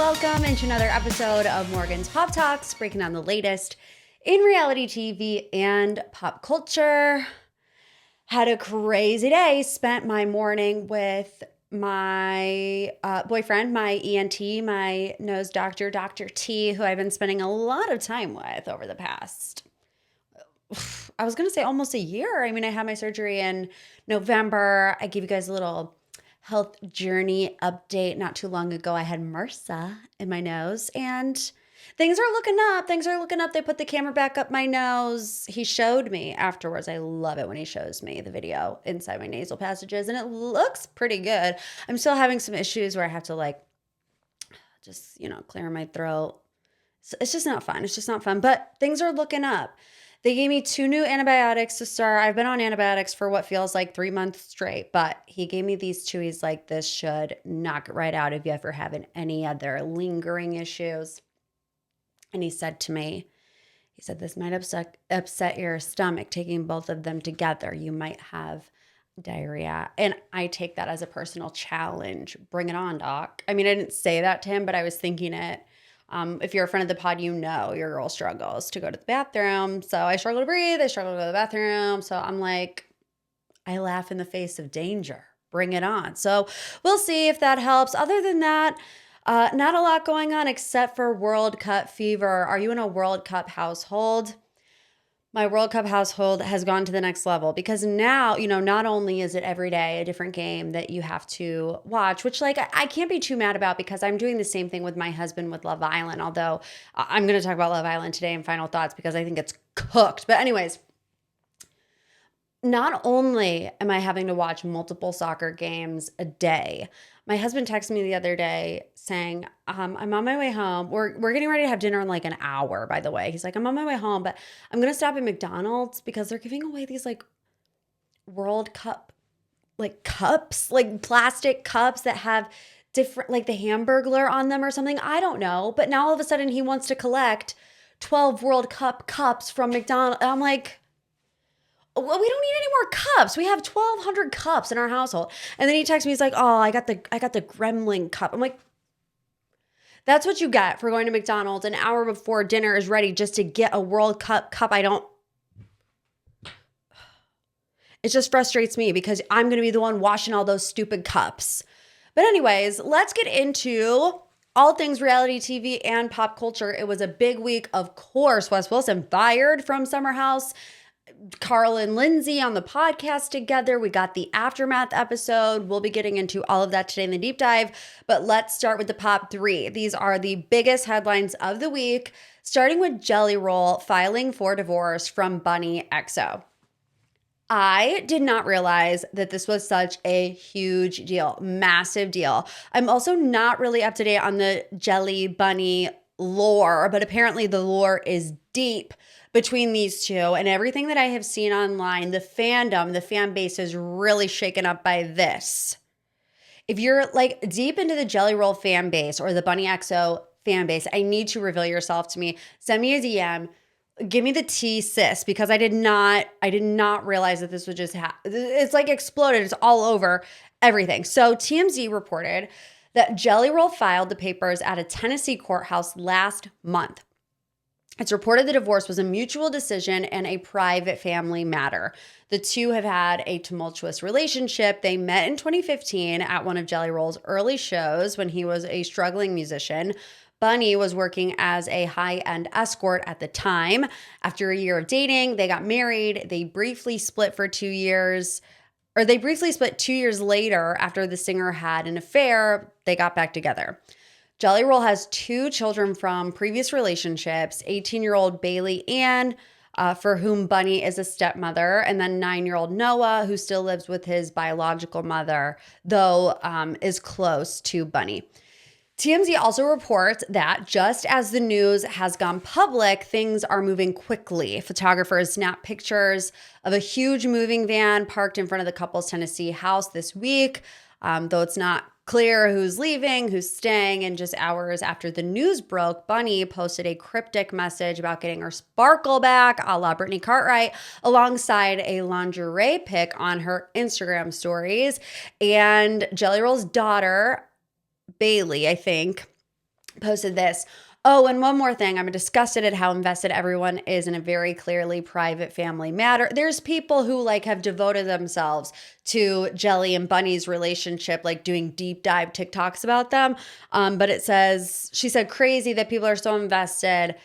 welcome into another episode of Morgan's Pop Talks, breaking down the latest in reality TV and pop culture. Had a crazy day. Spent my morning with my boyfriend, my ENT, my nose doctor, Dr. T, who I've been spending a lot of time with over the past, I was going to say almost a year. I mean, I had my surgery in November. I gave you guys a little health journey update not too long ago. I had MRSA in my nose and things are looking up. Things are looking up. They put the camera back up my nose. He showed me afterwards. I love it when he shows me the video inside my nasal passages and it looks pretty good. I'm still having some issues where I have to just, clear my throat. It's just not fun. It's just not fun, but things are looking up. They gave me 2 new antibiotics to start. I've been on antibiotics for what feels like 3 months straight, but he gave me these 2. He's like, this should knock it right out if you ever have any other lingering issues. And he said to me, this might upset your stomach, taking both of them together. You might have diarrhea. And I take that as a personal challenge. Bring it on, doc. I mean, I didn't say that to him, but I was thinking it. If you're a friend of the pod, you know your girl struggles to go to the bathroom. So I struggle to breathe. I struggle to go to the bathroom. So I'm like, I laugh in the face of danger. Bring it on. So we'll see if that helps. Other than that, not a lot going on except for World Cup fever. Are you in a World Cup household? My World Cup household has gone to the next level because now, not only is it every day a different game that you have to watch, which I can't be too mad about because I'm doing the same thing with my husband with Love Island, although I'm going to talk about Love Island today in final thoughts because I think it's cooked. But anyways, not only am I having to watch multiple soccer games a day, my husband texted me the other day saying, I'm on my way home. We're getting ready to have dinner in an hour, by the way. He's like, I'm on my way home, but I'm going to stop at McDonald's because they're giving away these World Cup cups, plastic cups that have different, the Hamburglar on them or something. I don't know. But now all of a sudden he wants to collect 12 World Cup cups from McDonald's. I'm like, well, we don't need any more cups. We have 1,200 cups in our household. And then he texts me. He's like, oh, I got the Gremlin cup. I'm like, that's what you get for going to McDonald's an hour before dinner is ready just to get a World Cup cup. It just frustrates me because I'm going to be the one washing all those stupid cups. But anyways, let's get into all things reality TV and pop culture. It was a big week. Of course, Wes Wilson fired from Summer House. Carl and Lindsay on the podcast together. We got the aftermath episode. We'll be getting into all of that today in the deep dive, but let's start with the pop 3. These are the biggest headlines of the week, starting with Jelly Roll filing for divorce from Bunnie XO. I did not realize that this was such a huge deal, massive deal. I'm also not really up to date on the Jelly Bunnie lore, but apparently the lore is deep between these two, and everything that I have seen online, the fandom, the fan base is really shaken up by this. If you're deep into the Jelly Roll fan base or the Bunnie XO fan base, I need to reveal yourself to me. Send me a DM. Give me the tea, sis, because I did not realize that this would just happen. It's exploded. It's all over everything. So TMZ reported that Jelly Roll filed the papers at a Tennessee courthouse last month. It's reported the divorce was a mutual decision and a private family matter. The two have had a tumultuous relationship. They met in 2015 at one of Jelly Roll's early shows when he was a struggling musician. Bunnie was working as a high-end escort at the time. After a year of dating, they got married. They briefly split for 2 years. They briefly split 2 years later after the singer had an affair. They got back together. Jelly Roll has 2 children from previous relationships, 18-year-old Bailey Ann, for whom Bunnie is a stepmother, and then 9-year-old Noah, who still lives with his biological mother, though is close to Bunnie. TMZ also reports that just as the news has gone public, things are moving quickly. Photographers snap pictures of a huge moving van parked in front of the couple's Tennessee house this week, though it's not clear who's leaving, who's staying, and just hours after the news broke, Bunnie posted a cryptic message about getting her sparkle back, a la Brittany Cartwright, alongside a lingerie pic on her Instagram stories. And Jelly Roll's daughter, Bailey, I think, posted this. Oh, and one more thing. I'm disgusted at how invested everyone is in a very clearly private family matter. There's people who like have devoted themselves to Jelly and Bunny's relationship, like doing deep dive TikToks about them. But it says, she said, crazy that people are so invested,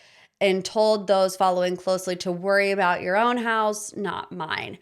and told those following closely to worry about your own house, not mine.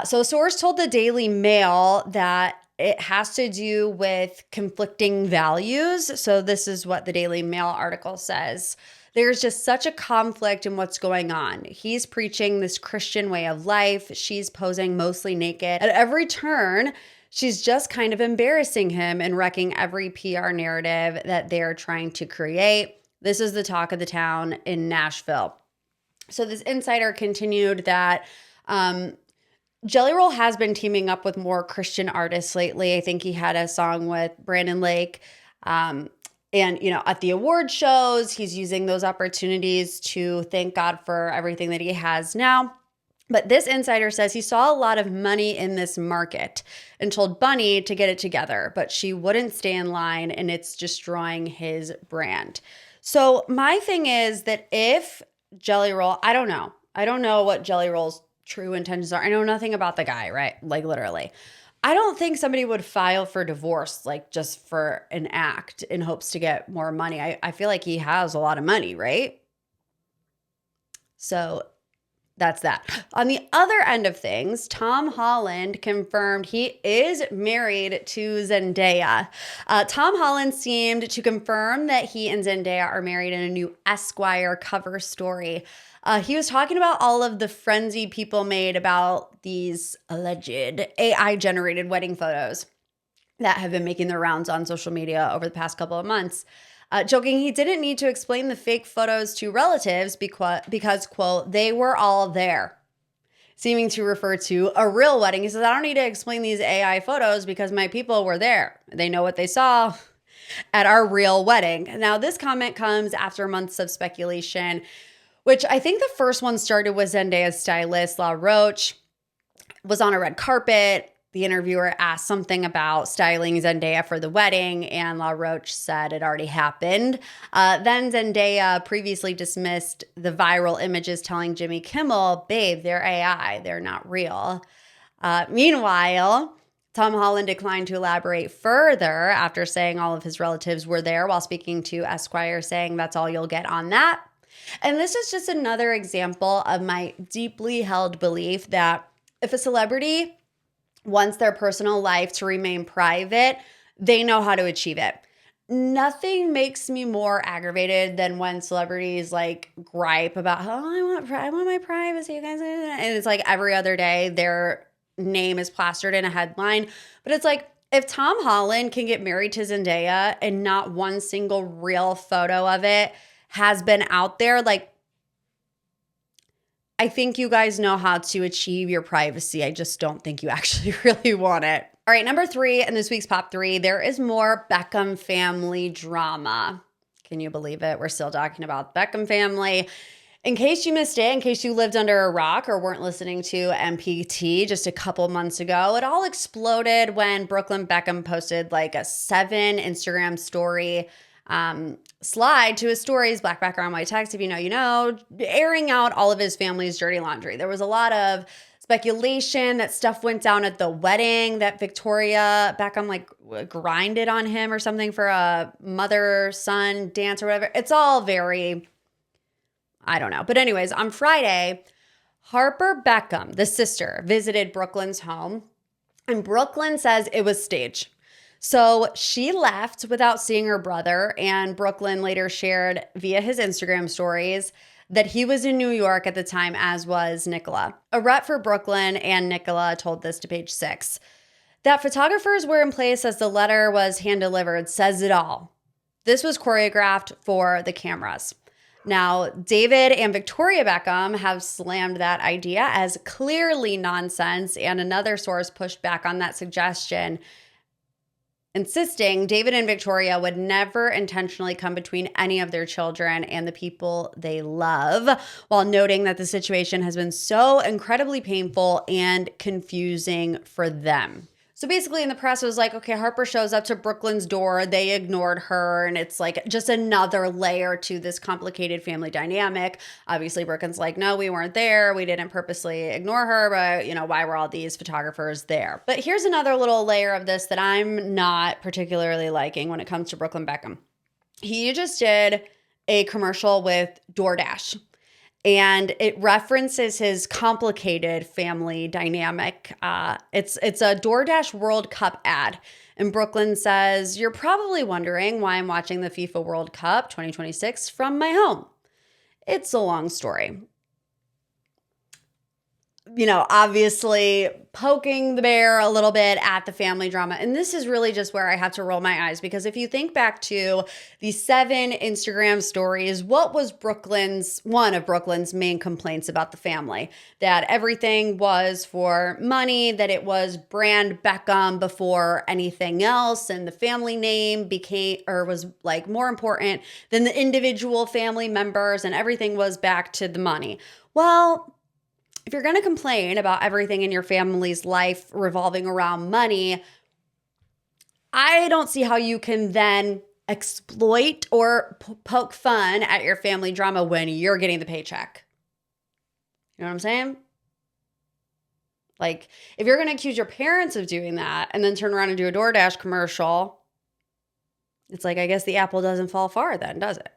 So a source told the Daily Mail that it has to do with conflicting values. So this is what the Daily Mail article says. There's just such a conflict in what's going on. He's preaching this Christian way of life. She's posing mostly naked. At every turn, she's just kind of embarrassing him and wrecking every PR narrative that they're trying to create. This is the talk of the town in Nashville. So this insider continued that Jelly Roll has been teaming up with more Christian artists lately. I think he had a song with Brandon Lake. And, at the award shows, he's using those opportunities to thank God for everything that he has now. But this insider says he saw a lot of money in this market and told Bunny to get it together, but she wouldn't stay in line, and it's destroying his brand. So my thing is that if Jelly Roll, I don't know what Jelly Roll's true intentions are. I know nothing about the guy, right? Like literally. I don't think somebody would file for divorce like just for an act in hopes to get more money. I feel like he has a lot of money, right? So that's that. On the other end of things, Tom Holland confirmed he is married to Zendaya. Tom Holland seemed to confirm that he and Zendaya are married in a new Esquire cover story. He was talking about all of the frenzy people made about these alleged AI-generated wedding photos that have been making their rounds on social media over the past couple of months. Joking he didn't need to explain the fake photos to relatives because, quote, they were all there, seeming to refer to a real wedding. He says, I don't need to explain these AI photos because my people were there. They know what they saw at our real wedding. Now, this comment comes after months of speculation, which I think the first one started with Zendaya's stylist, La Roche, was on a red carpet. The interviewer asked something about styling Zendaya for the wedding, and La Roche said it already happened. Then Zendaya previously dismissed the viral images, telling Jimmy Kimmel, babe, they're AI, they're not real. Meanwhile, Tom Holland declined to elaborate further after saying all of his relatives were there, while speaking to Esquire, saying that's all you'll get on that. And this is just another example of my deeply held belief that if a celebrity wants their personal life to remain private, they know how to achieve it. Nothing makes me more aggravated than when celebrities like gripe about, oh, I want my privacy, you guys. And it's like every other day their name is plastered in a headline. But it's like, if Tom Holland can get married to Zendaya and not one single real photo of it has been out there, like, I think you guys know how to achieve your privacy. I just don't think you actually really want it. All right, number 3 in this week's Pop 3, there is more Beckham family drama. Can you believe it? We're still talking about Beckham family. In case you missed it, in case you lived under a rock or weren't listening to MPT just a couple months ago, it all exploded when Brooklyn Beckham posted like a 7 Instagram story slide to his stories, black background, white text, if you know, you know, airing out all of his family's dirty laundry. There was a lot of speculation that stuff went down at the wedding, that Victoria Beckham like grinded on him or something for a mother-son dance or whatever. It's all very, I don't know. But anyways, on Friday, Harper Beckham, the sister, visited Brooklyn's home, and Brooklyn says it was staged. So she left without seeing her brother, and Brooklyn later shared via his Instagram stories that he was in New York at the time, as was Nicola. A rep for Brooklyn and Nicola told this to Page 6. That photographers were in place as the letter was hand-delivered says it all. This was choreographed for the cameras. Now, David and Victoria Beckham have slammed that idea as clearly nonsense, and another source pushed back on that suggestion, insisting David and Victoria would never intentionally come between any of their children and the people they love, while noting that the situation has been so incredibly painful and confusing for them. So basically in the press, it was like, okay, Harper shows up to Brooklyn's door. They ignored her. And it's like just another layer to this complicated family dynamic. Obviously, Brooklyn's like, no, we weren't there. We didn't purposely ignore her. But, why were all these photographers there? But here's another little layer of this that I'm not particularly liking when it comes to Brooklyn Beckham. He just did a commercial with DoorDash. And it references his complicated family dynamic. It's a DoorDash World Cup ad. And Brooklyn says, you're probably wondering why I'm watching the FIFA World Cup 2026 from my home. It's a long story. Obviously poking the bear a little bit at the family drama. And this is really just where I have to roll my eyes, because if you think back to the 7 Instagram stories, what was one of Brooklyn's main complaints about the family? That everything was for money, that it was brand Beckham before anything else, and the family name was like more important than the individual family members, and everything was back to the money. Well, if you're going to complain about everything in your family's life revolving around money, I don't see how you can then exploit or poke fun at your family drama when you're getting the paycheck. You know what I'm saying? Like, if you're going to accuse your parents of doing that and then turn around and do a DoorDash commercial, it's like, I guess the apple doesn't fall far then, does it?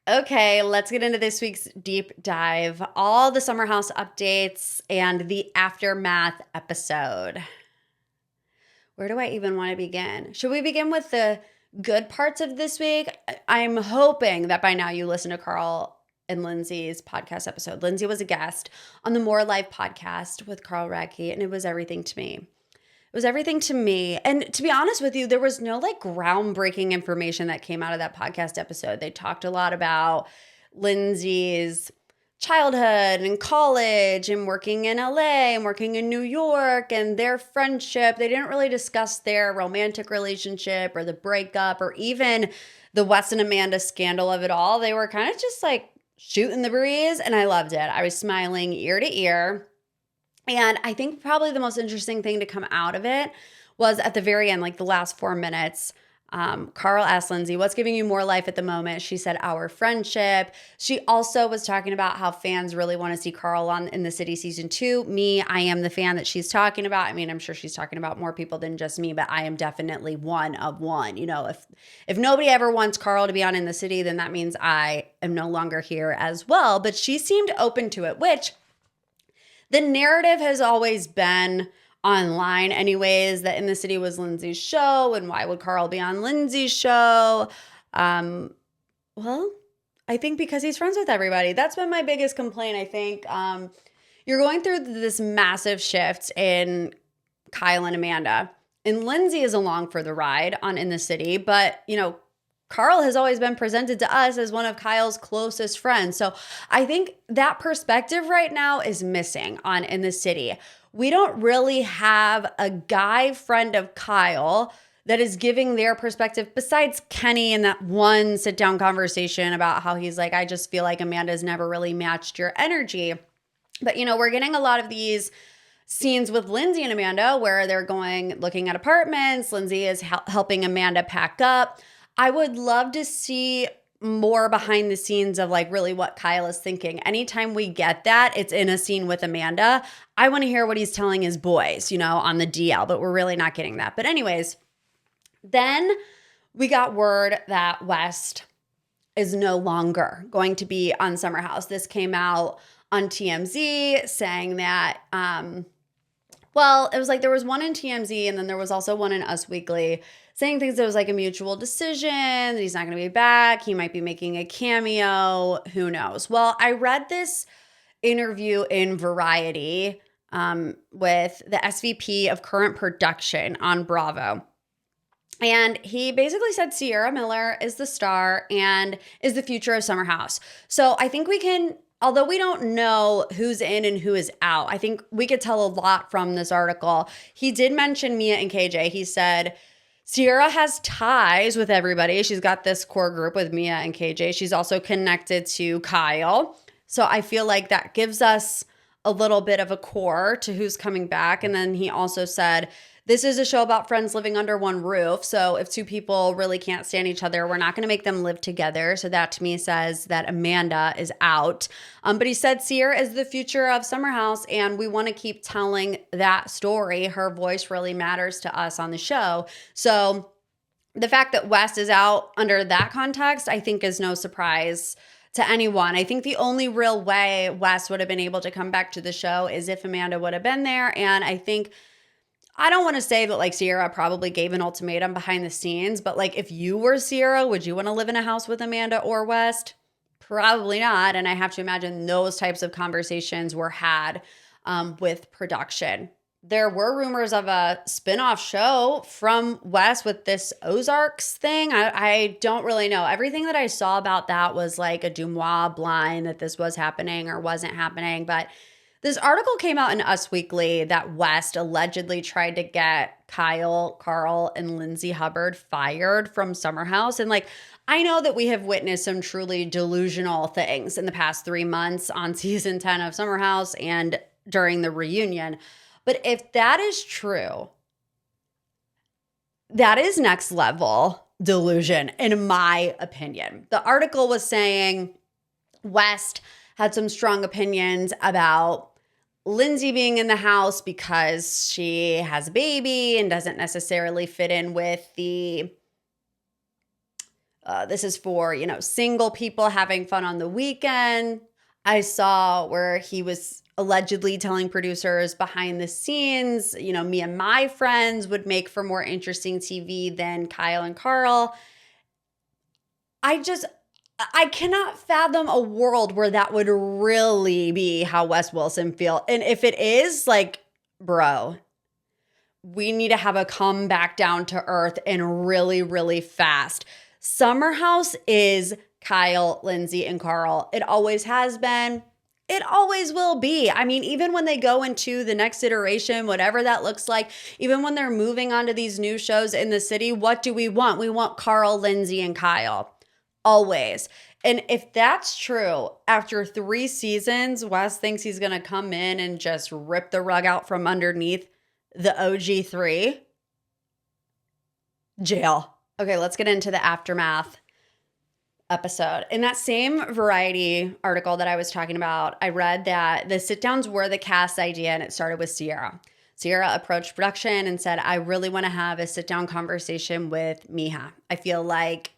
Okay, let's get into this week's deep dive. All the Summer House updates and the aftermath episode. Where do I even want to begin? Should we begin with the good parts of this week? I'm hoping that by now you listen to Carl and Lindsay's podcast episode. Lindsay was a guest on the More Life podcast with Carl Radke, and it was everything to me. It was everything to me. And to be honest with you, there was no groundbreaking information that came out of that podcast episode. They talked a lot about Lindsay's childhood and college and working in LA and working in New York and their friendship. They didn't really discuss their romantic relationship or the breakup or even the Wes and Amanda scandal of it all. They were kind of just shooting the breeze, and I loved it. I was smiling ear to ear. And I think probably the most interesting thing to come out of it was at the very end, the last 4 minutes, Carl asked Lindsay, what's giving you more life at the moment? She said, our friendship. She also was talking about how fans really want to see Carl on In the City season 2. I am the fan that she's talking about. I mean, I'm sure she's talking about more people than just me, but I am definitely one of one. If nobody ever wants Carl to be on In the City, then that means I am no longer here as well. But she seemed open to it, which the narrative has always been online anyways, that In the City was Lindsay's show, and why would Carl be on Lindsay's show? Well, I think because he's friends with everybody. That's been my biggest complaint, I think. You're going through this massive shift in Kyle and Amanda, and Lindsay is along for the ride on In the City, but, Carl has always been presented to us as one of Kyle's closest friends. So I think that perspective right now is missing on In the City. We don't really have a guy friend of Kyle that is giving their perspective, besides Kenny in that one sit-down conversation about how he's like, I just feel like Amanda's never really matched your energy. But, we're getting a lot of these scenes with Lindsay and Amanda where they're looking at apartments. Lindsay is helping Amanda pack up. I would love to see more behind the scenes of really what Kyle is thinking. Anytime we get that, it's in a scene with Amanda. I want to hear what he's telling his boys, on the DL, but we're really not getting that. But anyways, then we got word that West is no longer going to be on Summer House. This came out on TMZ saying that, it was there was one in TMZ and then there was also one in Us Weekly saying things that was a mutual decision, that he's not going to be back. He might be making a cameo. Who knows? Well, I read this interview in Variety with the SVP of current production on Bravo. And he basically said Sierra Miller is the star and is the future of Summer House. So I think we can, although we don't know who's in and who is out, I think we could tell a lot from this article. He did mention Mia and KJ. He said, Sierra has ties with everybody. She's got this core group with Mia and KJ. She's also connected to Kyle. So I feel like that gives us a little bit of a core to who's coming back. And then he also said This is a show about friends living under one roof. So if two people really can't stand each other, we're not going to make them live together. So that to me says that Amanda is out. But he said Sierra is the future of Summer House, and we want to keep telling that story. Her voice really matters to us on the show. So the fact that West is out under that context, I think is no surprise to anyone. I think the only real way West would have been able to come back to the show is if Amanda would have been there. And I don't want to say that like Sierra probably gave an ultimatum behind the scenes, but like if you were Sierra, would you want to live in a house with Amanda or West? Probably not. And I have to imagine those types of conversations were had with production. There were rumors of a spinoff show from West with this Ozarks thing. I don't really know. Everything that I saw about that was like a Dumois blind that this was happening or wasn't happening. But this article came out in Us Weekly that West allegedly tried to get Kyle, Carl, and Lindsay Hubbard fired from Summer House. And like, I know that we have witnessed some truly delusional things in the past 3 months on season 10 of Summer House and during the reunion. But if that is true, that is next level delusion, in my opinion. The article was saying West had some strong opinions about Lindsay being in the house because she has a baby and doesn't necessarily fit in with the this is for, single people having fun on the weekend. I saw where he was allegedly telling producers behind the scenes, me and my friends would make for more interesting TV than Kyle and Carl. I cannot fathom a world where that would really be how Wes Wilson feel. And if it is, like, bro, we need to have a come back down to earth and really, really fast. Summer House is Kyle, Lindsay, and Carl. It always has been. It always will be. I mean, even when they go into the next iteration, whatever that looks like, even when they're moving on to these new shows in the city, what do we want? We want Carl, Lindsay, and Kyle. Always. And if that's true, after 3 seasons, Wes thinks he's going to come in and just rip the rug out from underneath the OG3. Jail. Okay, let's get into the aftermath episode. In that same Variety article that I was talking about, I read that the sit-downs were the cast idea, and it started with Sierra. Sierra approached production and said, I really want to have a sit-down conversation with Meija. I feel like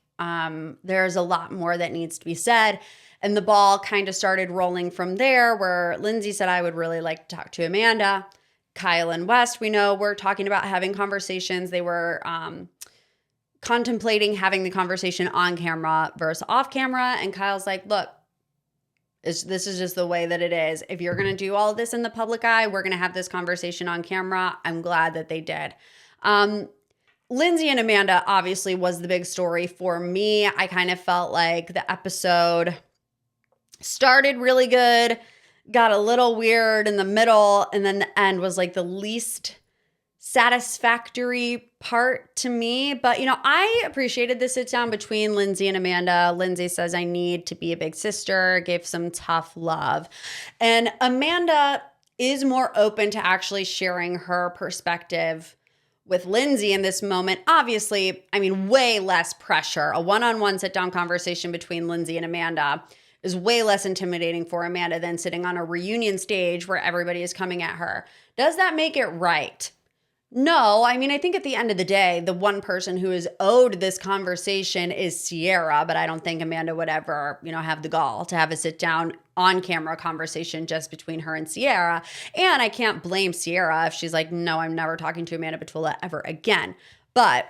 there's a lot more that needs to be said. And the ball kind of started rolling from there, where Lindsay said, I would really like to talk to Amanda. Kyle and West, we know, were talking about having conversations. They were contemplating having the conversation on camera versus off camera. And Kyle's like, look, this is just the way that it is. If you're going to do all of this in the public eye, we're going to have this conversation on camera. I'm glad that they did. Lindsay and Amanda obviously was the big story for me. I kind of felt like the episode started really good, got a little weird in the middle, and then the end was like the least satisfactory part to me. But, I appreciated the sit down between Lindsay and Amanda. Lindsay says, I need to be a big sister, gave some tough love. And Amanda is more open to actually sharing her perspective with Lindsay in this moment. Obviously, way less pressure. A one-on-one sit-down conversation between Lindsay and Amanda is way less intimidating for Amanda than sitting on a reunion stage where everybody is coming at her. Does that make it right? No. I think at the end of the day, the one person who is owed this conversation is Sierra, but I don't think Amanda would ever, have the gall to have a sit-down on-camera conversation just between her and Sierra. And I can't blame Sierra if she's like, no, I'm never talking to Amanda Batula ever again. But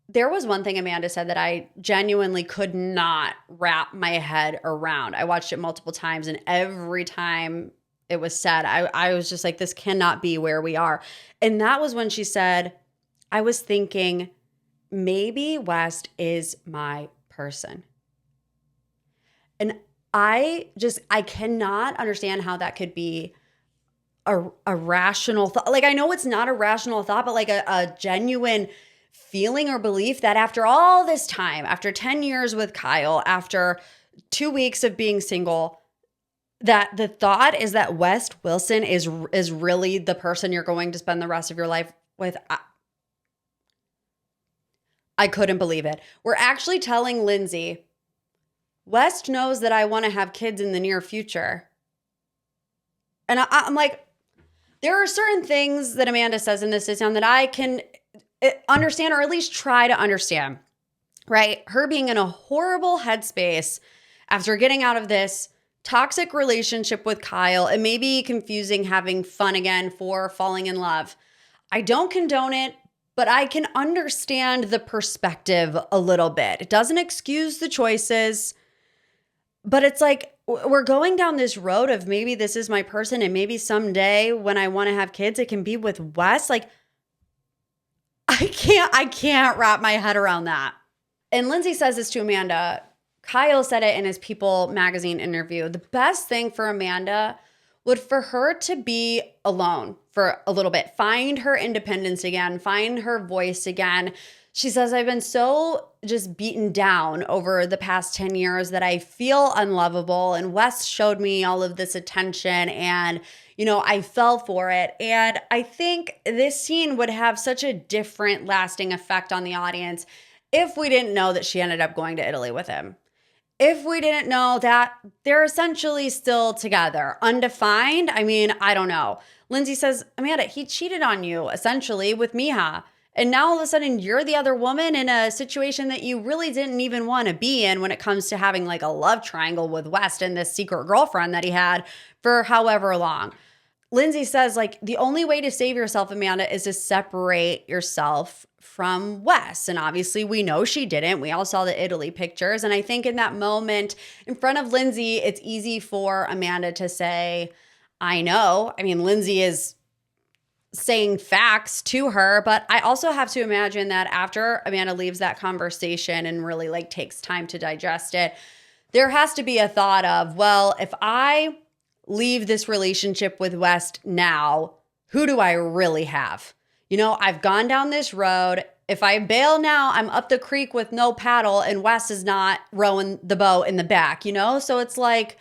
there was one thing Amanda said that I genuinely could not wrap my head around. I watched it multiple times, and every time it was said, I was just like, this cannot be where we are. And that was when she said, I was thinking, maybe West is my person. And I cannot understand how that could be a rational thought. Like, I know it's not a rational thought, but like a genuine feeling or belief that after all this time, after 10 years with Kyle, after 2 weeks of being single, that the thought is that West Wilson is really the person you're going to spend the rest of your life with, I couldn't believe it. We're actually telling Lindsay, West knows that I want to have kids in the near future. And I'm like, there are certain things that Amanda says in this sit-down that I can understand, or at least try to understand, right? Her being in a horrible headspace after getting out of this toxic relationship with Kyle, and maybe confusing having fun again for falling in love. I don't condone it, but I can understand the perspective a little bit. It doesn't excuse the choices, but it's like we're going down this road of maybe this is my person, and maybe someday when I want to have kids, it can be with Wes. Like, I can't wrap my head around that. And Lindsay says this to Amanda. Kyle said it in his People magazine interview. The best thing for Amanda would for her to be alone for a little bit, find her independence again, find her voice again. She says, I've been so just beaten down over the past 10 years that I feel unlovable. And Wes showed me all of this attention and, you know, I fell for it. And I think this scene would have such a different lasting effect on the audience if we didn't know that she ended up going to Italy with him. If we didn't know that they're essentially still together, undefined, I mean, I don't know. Lindsay says, Amanda, he cheated on you essentially with Meija. And now all of a sudden you're the other woman in a situation that you really didn't even want to be in when it comes to having like a love triangle with West and this secret girlfriend that he had for however long. Lindsay says, like, the only way to save yourself, Amanda, is to separate yourself from Wes. And obviously we know she didn't. We all saw the Italy pictures. And I think in that moment in front of Lindsay, it's easy for Amanda to say, I know. I mean, Lindsay is saying facts to her, but I also have to imagine that after Amanda leaves that conversation and really like takes time to digest it, there has to be a thought of, well, if I leave this relationship with West now, who do I really have? You know, I've gone down this road. If I bail now, I'm up the creek with no paddle and Wes is not rowing the boat in the back, you know? So it's like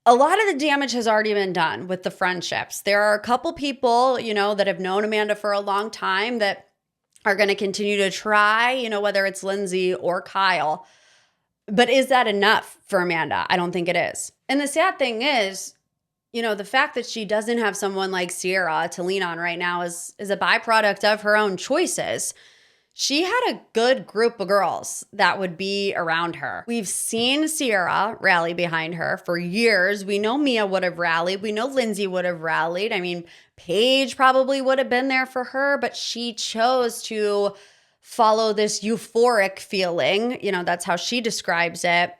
a lot of the damage has already been done with the friendships. There are a couple people, you know, that have known Amanda for a long time that are going to continue to try, you know, whether it's Lindsay or Kyle. But is that enough for Amanda? I don't think it is. And the sad thing is, you know, the fact that she doesn't have someone like Sierra to lean on right now is a byproduct of her own choices. She had a good group of girls that would be around her. We've seen Sierra rally behind her for years. We know Mia would have rallied. We know Lindsay would have rallied. I mean, Paige probably would have been there for her, but she chose to follow this euphoric feeling. You know, that's how she describes it.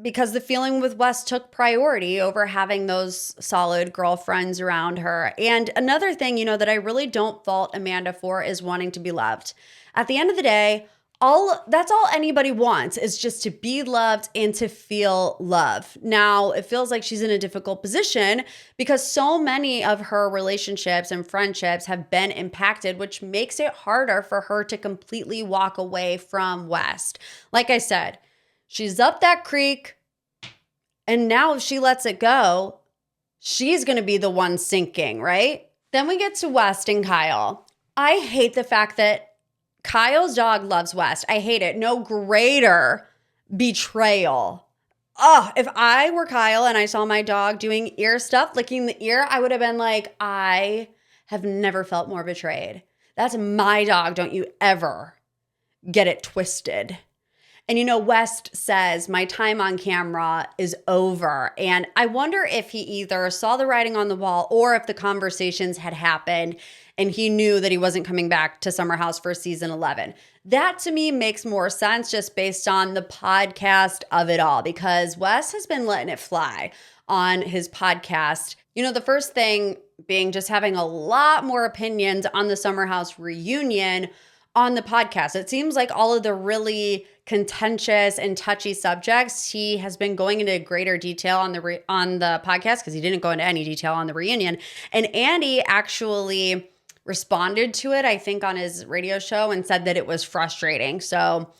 Because the feeling with Wes took priority over having those solid girlfriends around her. And another thing, you know, that I really don't fault Amanda for is wanting to be loved. At the end of the day, that's all anybody wants is just to be loved and to feel love. Now, it feels like she's in a difficult position because so many of her relationships and friendships have been impacted, which makes it harder for her to completely walk away from West. Like I said, she's up that creek, and now if she lets it go, she's going to be the one sinking, right? Then we get to West and Kyle. I hate the fact that Kyle's dog loves West. I hate it. No greater betrayal. Oh, if I were Kyle and I saw my dog doing ear stuff, licking the ear, I would have been like, I have never felt more betrayed. That's my dog. Don't you ever get it twisted. And you know, West says, my time on camera is over. And I wonder if he either saw the writing on the wall or if the conversations had happened and he knew that he wasn't coming back to Summer House for season 11. That to me makes more sense just based on the podcast of it all, because Wes has been letting it fly on his podcast. You know, the first thing being just having a lot more opinions on the Summer House reunion on the podcast. It seems like all of the really contentious and touchy subjects, he has been going into greater detail on the podcast because he didn't go into any detail on the reunion. And Andy actually responded to it, I think, on his radio show and said that it was frustrating. So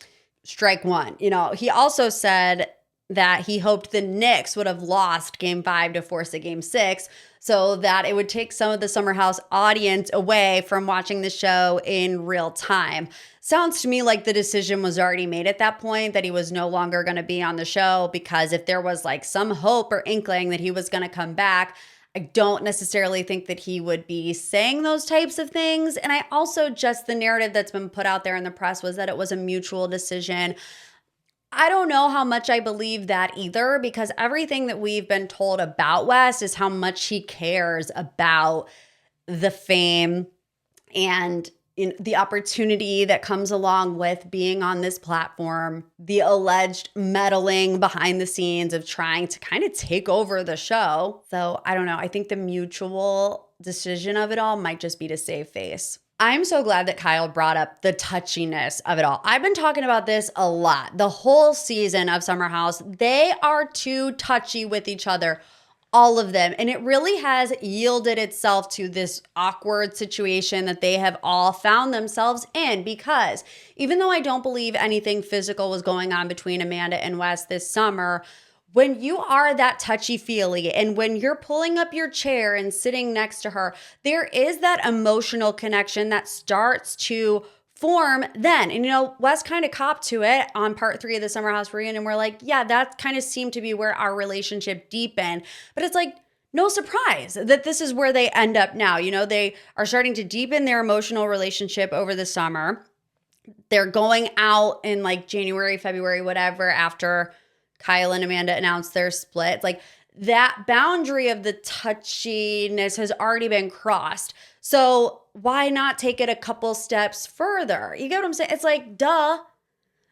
strike one. You know, he also said that he hoped the Knicks would have lost game 5 to force a game 6. so that it would take some of the Summer House audience away from watching the show in real time. Sounds to me like the decision was already made at that point, that he was no longer going to be on the show, because if there was like some hope or inkling that he was going to come back, I don't necessarily think that he would be saying those types of things. And I also just, the narrative that's been put out there in the press was that it was a mutual decision. I don't know how much I believe that either, because everything that we've been told about Wes is how much he cares about the fame and the opportunity that comes along with being on this platform, the alleged meddling behind the scenes of trying to kind of take over the show. So I don't know. I think the mutual decision of it all might just be to save face. I'm so glad that Kyle brought up the touchiness of it all. I've been talking about this a lot. The whole season of Summer House, they are too touchy with each other. All of them. And it really has yielded itself to this awkward situation that they have all found themselves in, because even though I don't believe anything physical was going on between Amanda and Wes this summer, when you are that touchy-feely and when you're pulling up your chair and sitting next to her, there is that emotional connection that starts to form then. And Wes kind of copped to it on part 3 of the Summer House reunion. We're like, yeah, that kind of seemed to be where our relationship deepened. But it's like, no surprise that this is where they end up now. They are starting to deepen their emotional relationship over the summer. They're going out in like January, February, whatever, after Kyle and Amanda announced their split. It's like that boundary of the touchiness has already been crossed. So why not take it a couple steps further? You get what I'm saying? It's like, duh,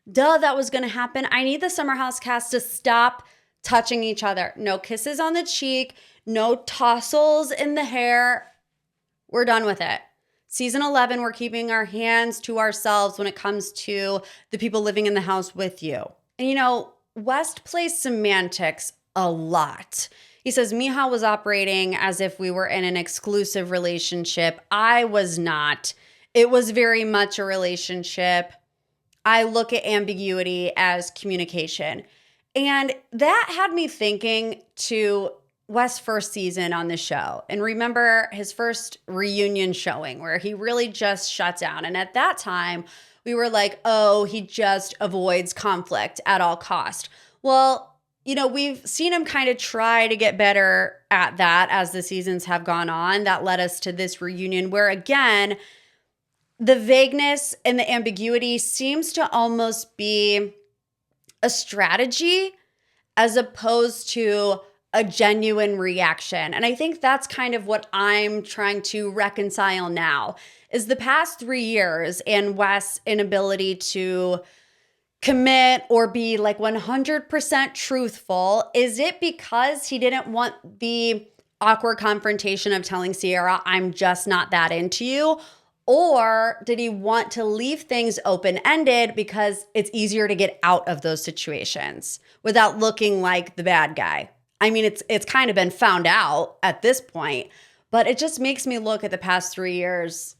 that was going to happen. I need the Summer House cast to stop touching each other. No kisses on the cheek, no tousles in the hair. We're done with it. Season 11, we're keeping our hands to ourselves when it comes to the people living in the house with you. And West plays semantics a lot. He says, Meija was operating as if we were in an exclusive relationship. I was not. It was very much a relationship. I look at ambiguity as communication. And that had me thinking to West's first season on the show. And remember his first reunion showing where he really just shut down. And at that time, we were like, oh, he just avoids conflict at all cost. Well, we've seen him kind of try to get better at that as the seasons have gone on. That led us to this reunion where, again, the vagueness and the ambiguity seems to almost be a strategy as opposed to a genuine reaction. And I think that's kind of what I'm trying to reconcile now, is the past 3 years and Wes' inability to commit or be like 100% truthful. Is it because he didn't want the awkward confrontation of telling Sierra, I'm just not that into you? Or did he want to leave things open-ended because it's easier to get out of those situations without looking like the bad guy? I mean, it's kind of been found out at this point, but it just makes me look at the past 3 years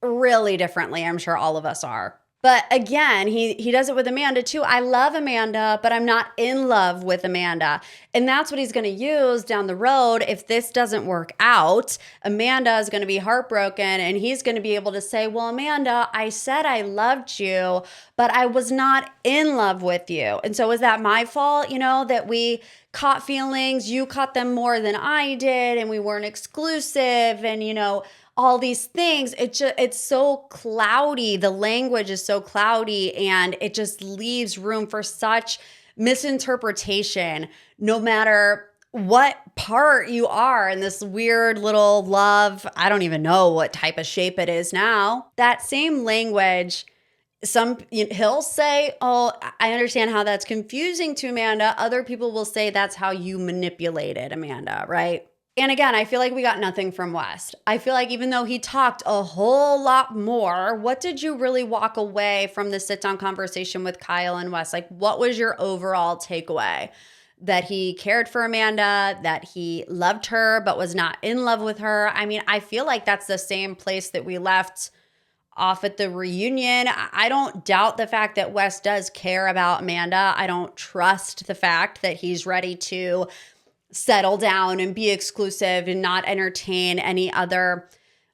really differently. I'm sure all of us are. But again, he does it with Amanda too. I love Amanda, but I'm not in love with Amanda. And that's what he's going to use down the road. If this doesn't work out, Amanda is going to be heartbroken and he's going to be able to say, well, Amanda, I said I loved you, but I was not in love with you. And so is that my fault, that we caught feelings? You caught them more than I did and we weren't exclusive and, all these things. It's so cloudy. The language is so cloudy and it just leaves room for such misinterpretation no matter what part you are in this weird little love. I don't even know what type of shape it is now. That same language, he'll say, oh, I understand how that's confusing to Amanda. Other people will say that's how you manipulated Amanda, right? And again, I feel like we got nothing from West. I feel like even though he talked a whole lot more, what did you really walk away from the sit-down conversation with Kyle and West? Like, what was your overall takeaway? That he cared for Amanda, that he loved her but was not in love with her. I mean, I feel like that's the same place that we left off at the reunion. I don't doubt the fact that West does care about Amanda. I don't trust the fact that he's ready to settle down and be exclusive and not entertain any other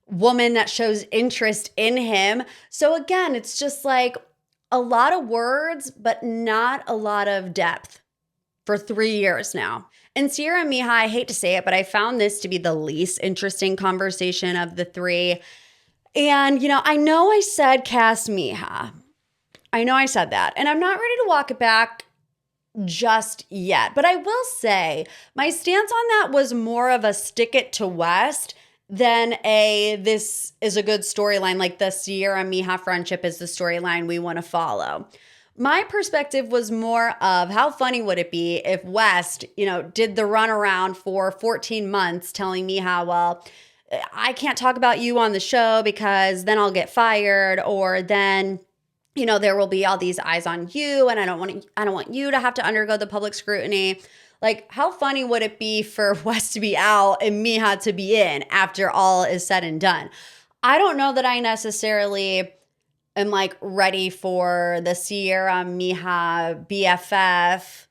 woman that shows interest in him. So again, it's just like a lot of words, but not a lot of depth for 3 years now. And Sierra and Meija, I hate to say it, but I found this to be the least interesting conversation of the three. And, I know I said cast Meija. I know I said that. And I'm not ready to walk it back just yet. But I will say my stance on that was more of a stick it to West than this is a good storyline, like the Sierra Meija friendship is the storyline we want to follow. My perspective was more of how funny would it be if West, did the runaround for 14 months telling Meija, well, I can't talk about you on the show because then I'll get fired, or then there will be all these eyes on you and I don't want you to have to undergo the public scrutiny. Like, how funny would it be for West to be out and Meija to be in after all is said and done? I don't know that I necessarily am like ready for the Sierra Meija BFF,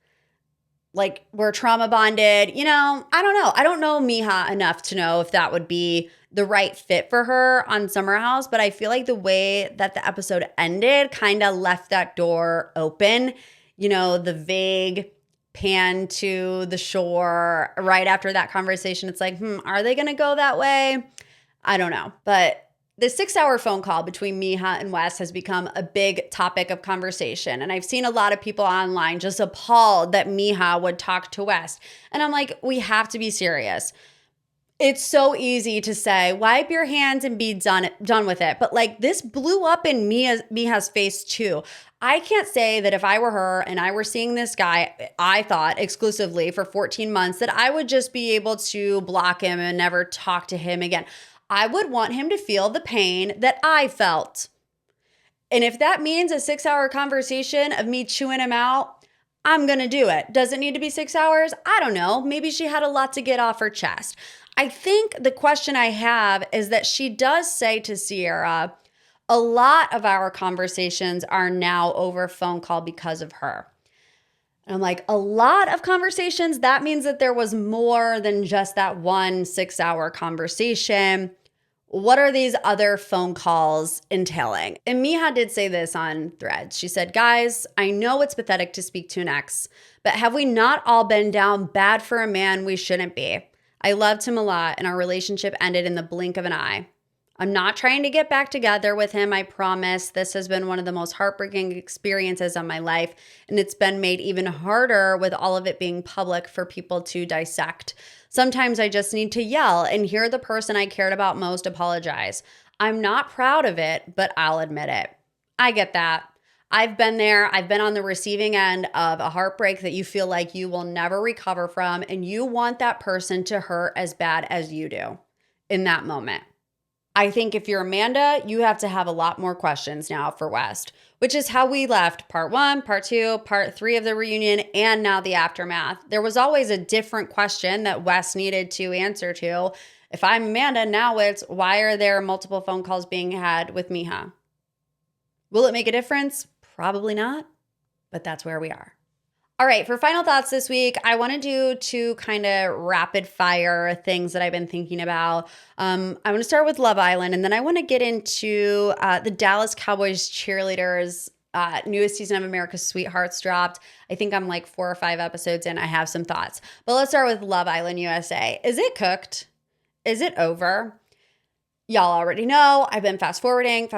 like we're trauma bonded. I don't know. I don't know Meija enough to know if that would be the right fit for her on Summer House, but I feel like the way that the episode ended kind of left that door open. The vague pan to the shore right after that conversation. It's like, are they going to go that way? I don't know. But the 6-hour phone call between Meija and Wes has become a big topic of conversation. And I've seen a lot of people online just appalled that Meija would talk to Wes. And I'm like, we have to be serious. It's so easy to say, wipe your hands and be done with it. But like, this blew up in Meija's face too. I can't say that if I were her and I were seeing this guy, I thought exclusively for 14 months, that I would just be able to block him and never talk to him again. I would want him to feel the pain that I felt. And if that means a 6-hour conversation of me chewing him out, I'm going to do it. Does it need to be 6 hours? I don't know. Maybe she had a lot to get off her chest. I think the question I have is that she does say to Sierra, a lot of our conversations are now over phone call because of her. And I'm like, a lot of conversations? That means that there was more than just that one 6-hour conversation. What are these other phone calls entailing? And Meija did say this on Threads. She said, guys, I know it's pathetic to speak to an ex, but have we not all been down bad for a man we shouldn't be? I loved him a lot, and our relationship ended in the blink of an eye. I'm not trying to get back together with him, I promise. This has been one of the most heartbreaking experiences of my life, and it's been made even harder with all of it being public for people to dissect. Sometimes I just need to yell and hear the person I cared about most apologize. I'm not proud of it, but I'll admit it. I get that. I've been there. I've been on the receiving end of a heartbreak that you feel like you will never recover from, and you want that person to hurt as bad as you do in that moment. I think if you're Amanda, you have to have a lot more questions now for West, which is how we left part 1, part 2, part 3 of the reunion, and now the aftermath. There was always a different question that West needed to answer to. If I'm Amanda, now it's, why are there multiple phone calls being had with Meija? Will it make a difference? Probably not, but that's where we are. All right, for final thoughts this week, I want to do 2 kind of rapid fire things that I've been thinking about. I want to start with Love Island, and then I want to get into the Dallas Cowboys cheerleaders. Newest season of America's Sweethearts dropped. I think I'm like 4 or 5 episodes in. I have some thoughts. But let's start with Love Island USA. Is it cooked? Is it over? Y'all already know I've been fast forwarding.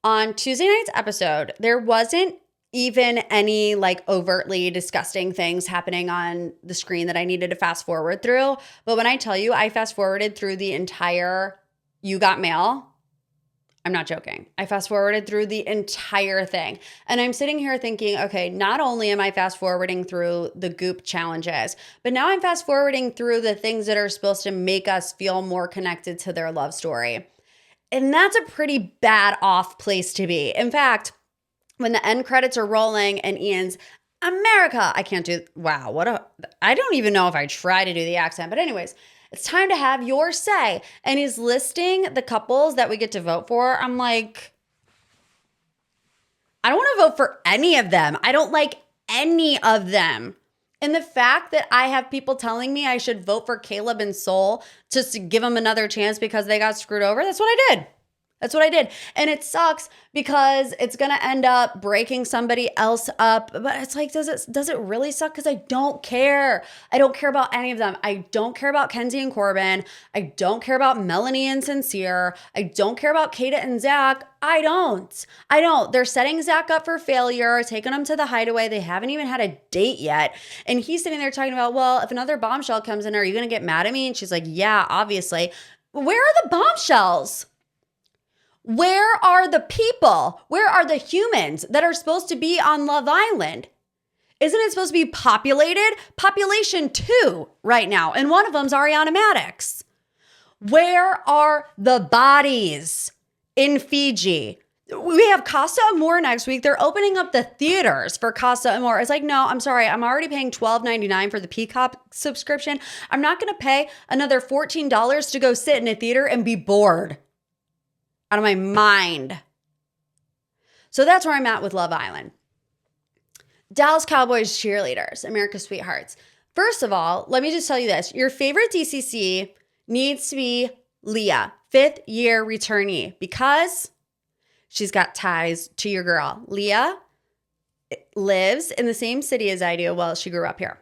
On Tuesday night's episode, there wasn't even any like overtly disgusting things happening on the screen that I needed to fast forward through. But when I tell you I fast forwarded through the entire You Got Mail, I'm not joking. I fast forwarded through the entire thing. And I'm sitting here thinking, okay, not only am I fast forwarding through the Goop challenges, but now I'm fast forwarding through the things that are supposed to make us feel more connected to their love story. And that's a pretty bad off place to be. In fact, when the end credits are rolling and Ian's America, I can't do, I don't even know if I try to do the accent, but anyways, it's time to have your say. And he's listing the couples that we get to vote for. I'm like, I don't want to vote for any of them. I don't like any of them. And the fact that I have people telling me I should vote for Caleb and Soul just to give them another chance because they got screwed over, that's what I did. That's what I did. And it sucks because it's going to end up breaking somebody else up. But it's like, does it really suck? Because I don't care. I don't care about any of them. I don't care about Kenzie and Corbin. I don't care about Melanie and Sincere. I don't care about Kata and Zach. I don't. They're setting Zach up for failure, taking him to the hideaway. They haven't even had a date yet. And he's sitting there talking about, well, if another bombshell comes in, are you going to get mad at me? And she's like, yeah, obviously. Where are the bombshells? Where are the people? Where are the humans that are supposed to be on Love Island? Isn't it supposed to be populated? Population 2 right now. And one of them's Ariana Madix. Where are the bodies in Fiji? We have Casa Amor next week. They're opening up the theaters for Casa Amor. It's like, no, I'm sorry. I'm already paying $12.99 for the Peacock subscription. I'm not going to pay another $14 to go sit in a theater and be bored out of my mind. So that's where I'm at with Love Island. Dallas Cowboys cheerleaders, America's sweethearts. First of all, let me just tell you this. Your favorite DCC needs to be Leah, 5th year returnee, because she's got ties to your girl. Leah lives in the same city as I do. Well, she grew up here.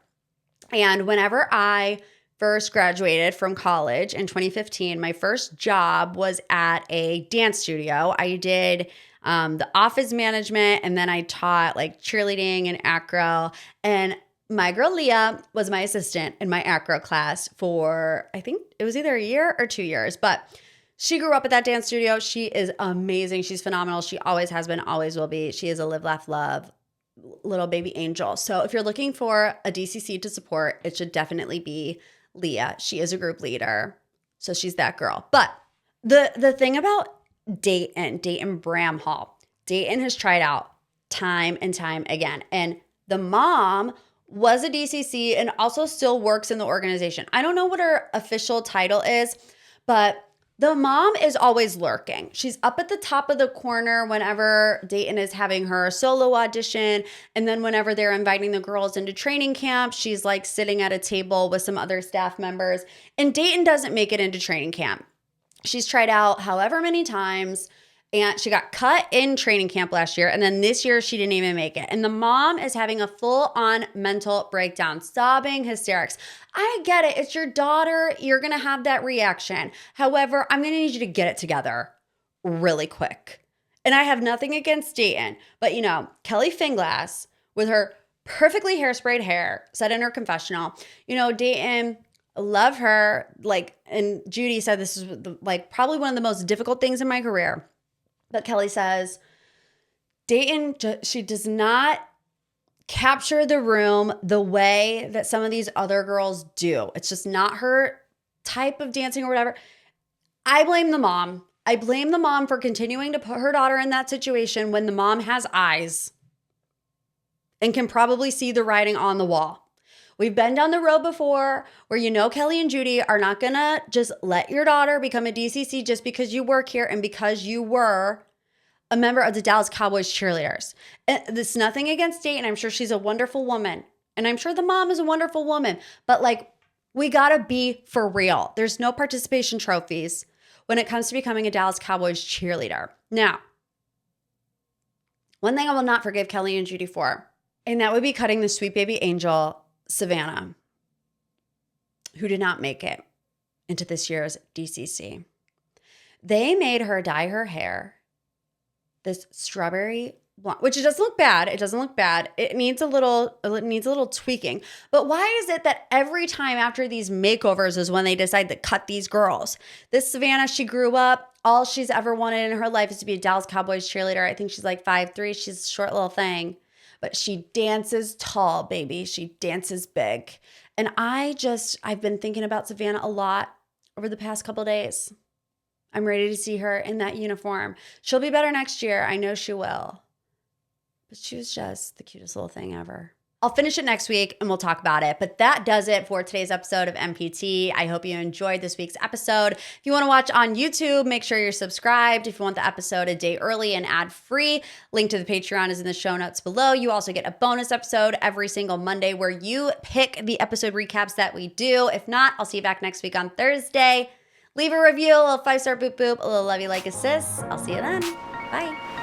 And whenever I first graduated from college in 2015, my first job was at a dance studio. I did the office management, and then I taught like cheerleading and acro. And my girl Leah was my assistant in my acro class for, I think it was either a year or 2 years, but she grew up at that dance studio. She is amazing. She's phenomenal. She always has been, always will be. She is a live, laugh, love little baby angel. So if you're looking for a DCC to support, it should definitely be Leah. She is a group leader. So she's that girl. But the thing about Dayton Bramhall, Dayton has tried out time and time again. And the mom was a DCC and also still works in the organization. I don't know what her official title is, but the mom is always lurking. She's up at the top of the corner whenever Dayton is having her solo audition. And then whenever they're inviting the girls into training camp, she's like sitting at a table with some other staff members. And Dayton doesn't make it into training camp. She's tried out however many times, and she got cut in training camp last year. And then this year, she didn't even make it. And the mom is having a full-on mental breakdown, sobbing, hysterics. I get it. It's your daughter. You're going to have that reaction. However, I'm going to need you to get it together really quick. And I have nothing against Dayton. But, you know, Kelly Finglass with her perfectly hairsprayed hair said in her confessional, you know, Dayton, love her. Like, and Judy said this is like probably one of the most difficult things in my career. But Kelly says, Dayton, she does not capture the room the way that some of these other girls do. It's just not her type of dancing or whatever. I blame the mom. I blame the mom for continuing to put her daughter in that situation when the mom has eyes and can probably see the writing on the wall. We've been down the road before where you know Kelly and Judy are not going to just let your daughter become a DCC just because you work here and because you were a member of the Dallas Cowboys cheerleaders. And there's nothing against Dayton. I'm sure she's a wonderful woman. And I'm sure the mom is a wonderful woman. But like, we got to be for real. There's no participation trophies when it comes to becoming a Dallas Cowboys cheerleader. Now, one thing I will not forgive Kelly and Judy for, and that would be cutting the sweet baby angel Savannah, who did not make it into this year's DCC. They made her dye her hair this strawberry blonde, which it doesn't look bad. It doesn't look bad. It needs a little tweaking. But why is it that every time after these makeovers is when they decide to cut these girls? This Savannah, she grew up. All she's ever wanted in her life is to be a Dallas Cowboys cheerleader. I think she's like 5'3". She's a short little thing. But she dances tall, baby. She dances big. And I've been thinking about Savannah a lot over the past couple of days. I'm ready to see her in that uniform. She'll be better next year. I know she will. But she was just the cutest little thing ever. I'll finish it next week and we'll talk about it. But that does it for today's episode of MPT. I hope you enjoyed this week's episode. If you want to watch on YouTube, make sure you're subscribed. If you want the episode a day early and ad-free, link to the Patreon is in the show notes below. You also get a bonus episode every single Monday where you pick the episode recaps that we do. If not, I'll see you back next week on Thursday. Leave a review, a little 5-star boop boop, a little love you like a sis. I'll see you then. Bye.